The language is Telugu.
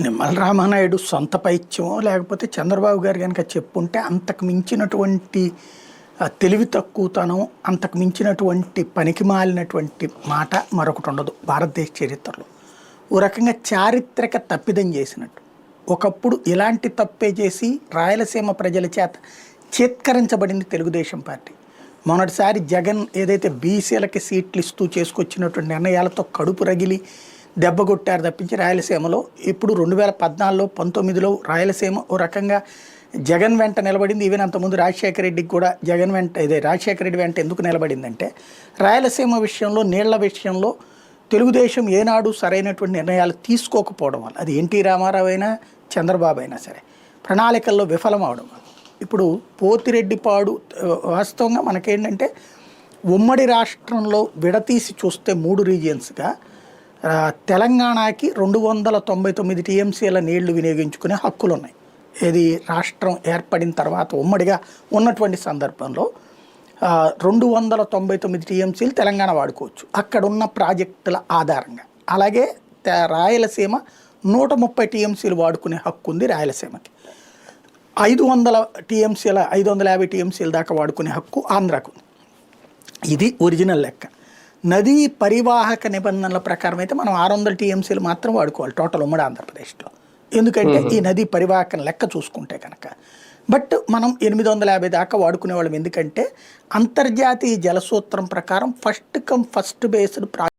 నిమ్మల రామానాయుడు సొంత పైత్యమో లేకపోతే చంద్రబాబు గారు కనుక చెప్పుంటే అంతకు మించినటువంటి తెలివి తక్కువతనం, అంతకు మించినటువంటి పనికిమాలినటువంటి మాట మరొకటి ఉండదు భారతదేశ చరిత్రలో. ఓ రకంగా చారిత్రక తప్పిదం చేసినట్టు. ఒకప్పుడు ఇలాంటి తప్పే చేసి రాయలసీమ ప్రజల చేత చేత్కరించబడింది తెలుగుదేశం పార్టీ. మొన్నటిసారి జగన్ ఏదైతే బీసీలకి సీట్లు ఇస్తూ చేసుకొచ్చినటువంటి నిర్ణయాలతో కడుపు రగిలి దెబ్బగొట్టారు తప్పించి రాయలసీమలో ఇప్పుడు 2014లో 19లో రాయలసీమ ఓ రకంగా జగన్ వెంట నిలబడింది. ఈవెన్ అంతకుముందు రాజశేఖర రెడ్డికి కూడా జగన్ వెంట రాజశేఖర రెడ్డి వెంట ఎందుకు నిలబడిందంటే రాయలసీమ విషయంలో, నీళ్ల విషయంలో తెలుగుదేశం ఏనాడు సరైనటువంటి నిర్ణయాలు తీసుకోకపోవడం వల్ల, అది ఎన్టీ రామారావు అయినా చంద్రబాబు అయినా సరే ప్రణాళికల్లో విఫలం అవడం వల్ల. ఇప్పుడు పోతిరెడ్డిపాడు వాస్తవంగా మనకేంటంటే ఉమ్మడి రాష్ట్రంలో విడతీసి చూస్తే 3 రీజియన్స్గా తెలంగాణకి 299 టీఎంసీల నీళ్లు వినియోగించుకునే హక్కులు ఉన్నాయి. ఇది రాష్ట్రం ఏర్పడిన తర్వాత ఉమ్మడిగా ఉన్నటువంటి సందర్భంలో 299 టీఎంసీలు తెలంగాణ వాడుకోవచ్చు అక్కడున్న ప్రాజెక్టుల ఆధారంగా. అలాగే రాయలసీమ 130 టీఎంసీలు వాడుకునే హక్కు ఉంది రాయలసీమకి. 500 టీఎంసీల 550 టీఎంసీల దాకా వాడుకునే హక్కు ఆంధ్రాకు. ఇది ఒరిజినల్ లెక్క. నదీ పరివాహక నిబంధనల ప్రకారం అయితే మనం 600 టీఎంసీలు మాత్రం వాడుకోవాలి టోటల్ ఉమ్మడి ఆంధ్రప్రదేశ్లో, ఎందుకంటే ఈ నదీ పరివాహకం లెక్క చూసుకుంటే కనుక. బట్ మనం 850 దాకా వాడుకునే వాళ్ళం, ఎందుకంటే అంతర్జాతీయ జలసూత్రం ప్రకారం ఫస్ట్ కమ్ ఫస్ట్ బేస్డ్